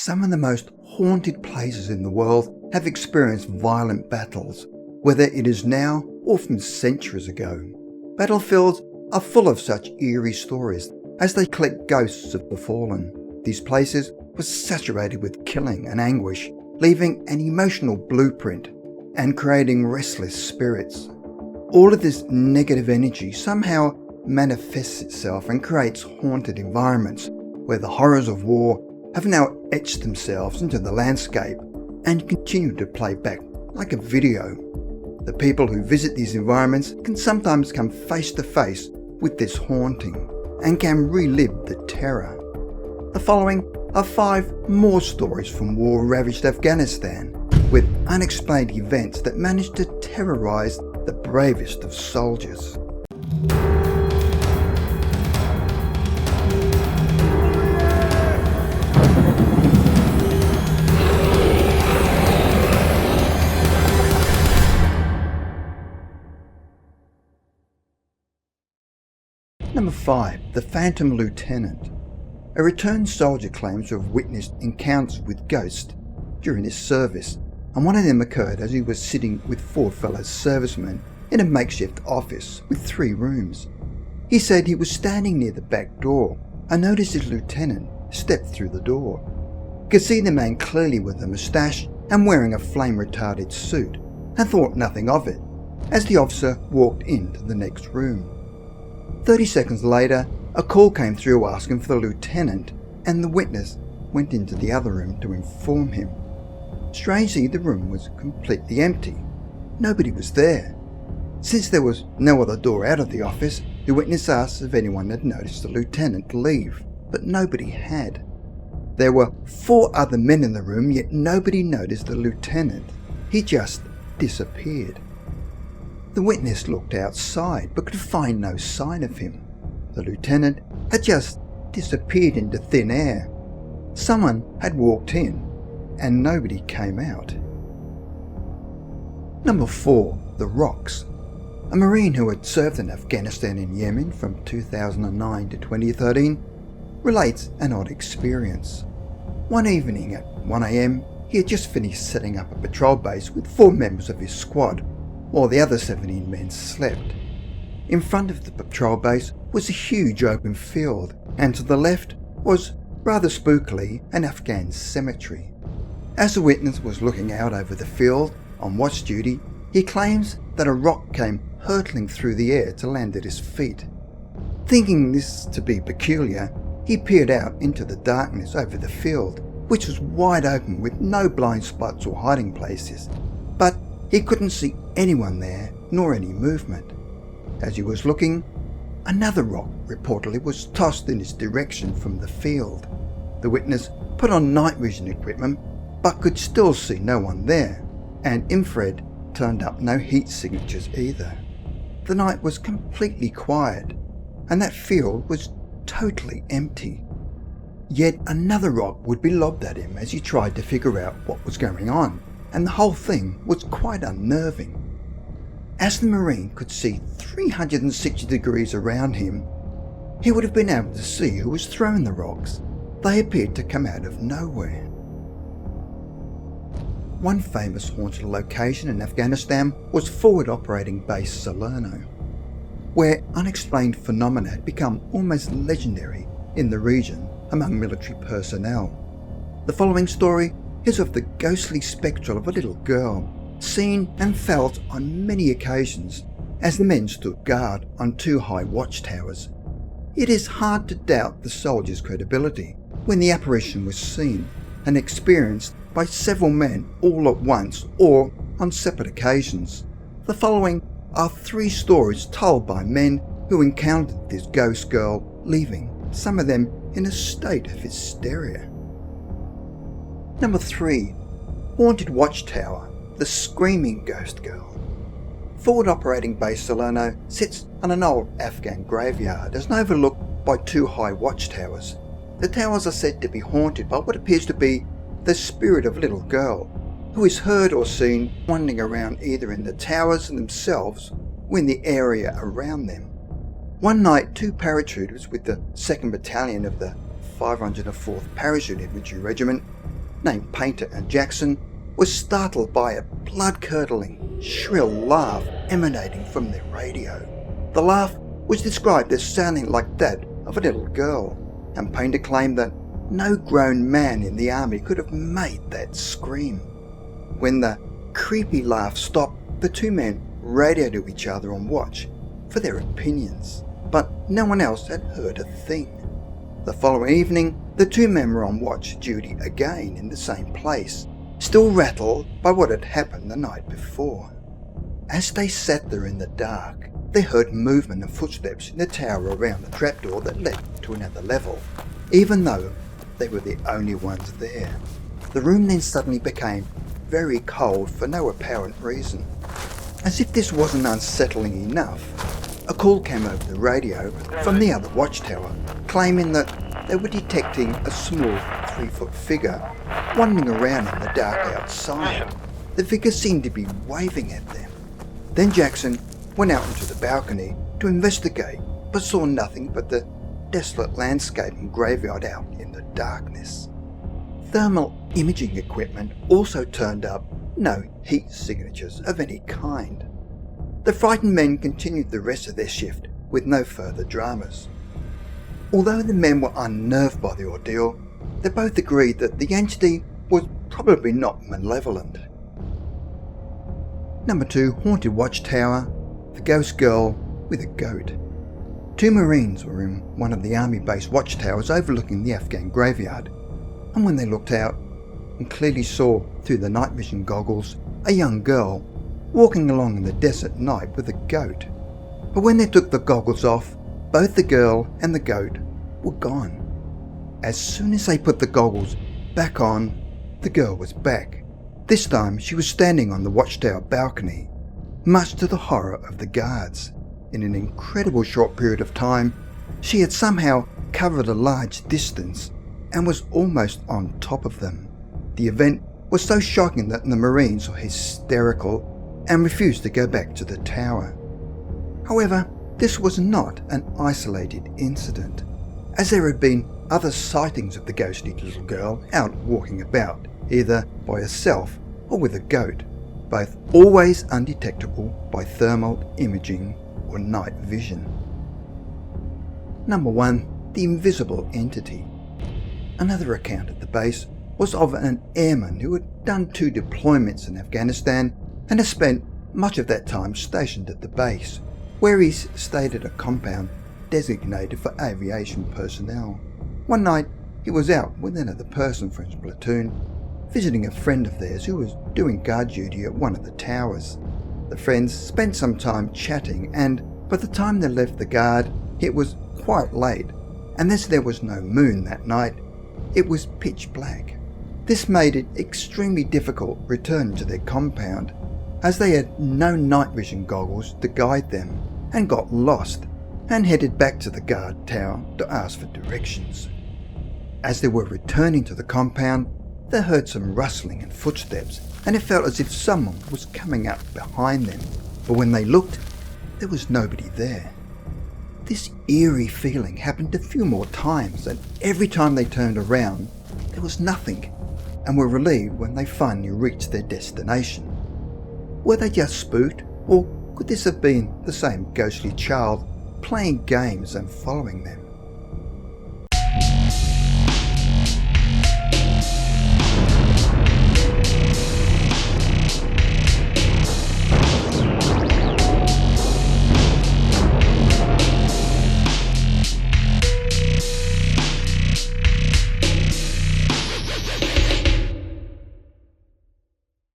Some of the most haunted places in the world have experienced violent battles, whether it is now or from centuries ago. Battlefields are full of such eerie stories as they collect ghosts of the fallen. These places were saturated with killing and anguish, leaving an emotional blueprint and creating restless spirits. All of this negative energy somehow manifests itself and creates haunted environments where the horrors of war have now etched themselves into the landscape and continue to play back like a video. The people who visit these environments can sometimes come face to face with this haunting and can relive the terror. The following are 5 more stories from war-ravaged Afghanistan with unexplained events that managed to terrorise the bravest of soldiers. Number 5. The Phantom Lieutenant. A returned soldier claims to have witnessed encounters with ghosts during his service, and one of them occurred as he was sitting with 4 fellow servicemen in a makeshift office with 3 rooms. He said he was standing near the back door and noticed his lieutenant step through the door. He could see the man clearly with a moustache and wearing a flame-retarded suit, and thought nothing of it as the officer walked into the next room. 30 seconds later, a call came through asking for the lieutenant, and the witness went into the other room to inform him. Strangely, the room was completely empty. Nobody was there. Since there was no other door out of the office, the witness asked if anyone had noticed the lieutenant leave, but nobody had. There were 4 other men in the room, yet nobody noticed the lieutenant. He just disappeared. The witness looked outside but could find no sign of him. The lieutenant had just disappeared into thin air. Someone had walked in and nobody came out. Number 4. The Rocks. A Marine who had served in Afghanistan and Yemen from 2009 to 2013 relates an odd experience. One evening at 1 a.m, he had just finished setting up a patrol base with 4 members of his squad, while the other 17 men slept. In front of the patrol base was a huge open field, and to the left was, rather spookily, an Afghan cemetery. As the witness was looking out over the field on watch duty, he claims that a rock came hurtling through the air to land at his feet. Thinking this to be peculiar, he peered out into the darkness over the field, which was wide open with no blind spots or hiding places, but he couldn't see anyone there, nor any movement. As he was looking, another rock reportedly was tossed in his direction from the field. The witness put on night vision equipment, but could still see no one there, and infrared turned up no heat signatures either. The night was completely quiet, and that field was totally empty. Yet another rock would be lobbed at him as he tried to figure out what was going on, and the whole thing was quite unnerving. As the Marine could see 360 degrees around him, he would have been able to see who was throwing the rocks. They appeared to come out of nowhere. One famous haunted location in Afghanistan was Forward Operating Base Salerno, where unexplained phenomena had become almost legendary in the region among military personnel. The following story is of the ghostly spectre of a little girl, seen and felt on many occasions as the men stood guard on 2 high watchtowers. It is hard to doubt the soldier's credibility when the apparition was seen and experienced by several men all at once or on separate occasions. The following are 3 stories told by men who encountered this ghost girl leaving, some of them in a state of hysteria. Number 3. Haunted Watchtower, the Screaming Ghost Girl. Forward Operating Base Salerno sits on an old Afghan graveyard as overlooked by 2 high watchtowers. The towers are said to be haunted by what appears to be the spirit of a little girl, who is heard or seen wandering around either in the towers themselves or in the area around them. One night, 2 parachuters with the 2nd Battalion of the 504th Parachute Infantry Regiment named Painter and Jackson, were startled by a blood-curdling, shrill laugh emanating from their radio. The laugh was described as sounding like that of a little girl, and Painter claimed that no grown man in the army could have made that scream. When the creepy laugh stopped, the two men radioed to each other on watch for their opinions, but no one else had heard a thing. The following evening, the two men were on watch duty again in the same place, still rattled by what had happened the night before. As they sat there in the dark, they heard movement and footsteps in the tower around the trapdoor that led to another level, even though they were the only ones there. The room then suddenly became very cold for no apparent reason. As if this wasn't unsettling enough, a call came over the radio from the other watchtower, claiming that they were detecting a small 3-foot figure wandering around in the dark outside. The figure seemed to be waving at them. Then Jackson went out onto the balcony to investigate, but saw nothing but the desolate landscape and graveyard out in the darkness. Thermal imaging equipment also turned up no heat signatures of any kind. The frightened men continued the rest of their shift with no further dramas. Although the men were unnerved by the ordeal, they both agreed that the entity was probably not malevolent. Number 2, Haunted Watchtower, The Ghost Girl with a Goat. Two Marines were in one of the army-based watchtowers overlooking the Afghan graveyard, and when they looked out and clearly saw through the night vision goggles a young girl walking along in the desert night with a goat. But when they took the goggles off, both the girl and the goat were gone. As soon as they put the goggles back on, the girl was back. This time she was standing on the watchtower balcony, much to the horror of the guards. In an incredible short period of time, she had somehow covered a large distance and was almost on top of them. The event was so shocking that the Marines were hysterical and refused to go back to the tower. However, this was not an isolated incident, as there had been other sightings of the ghostly little girl out walking about, either by herself or with a goat, both always undetectable by thermal imaging or night vision. Number 1, The Invisible Entity. Another account at the base was of an airman who had done 2 deployments in Afghanistan and has spent much of that time stationed at the base, where he stayed at a compound designated for aviation personnel. One night, he was out with another person from his platoon, visiting a friend of theirs who was doing guard duty at one of the towers. The friends spent some time chatting, and by the time they left the guard, it was quite late, and as there was no moon that night, it was pitch black. This made it extremely difficult returning to their compound, as they had no night vision goggles to guide them, and got lost and headed back to the guard tower to ask for directions. As they were returning to the compound, they heard some rustling and footsteps, and it felt as if someone was coming up behind them, but when they looked, there was nobody there. This eerie feeling happened a few more times, and every time they turned around, there was nothing, and were relieved when they finally reached their destination. Were they just spooked, or could this have been the same ghostly child playing games and following them?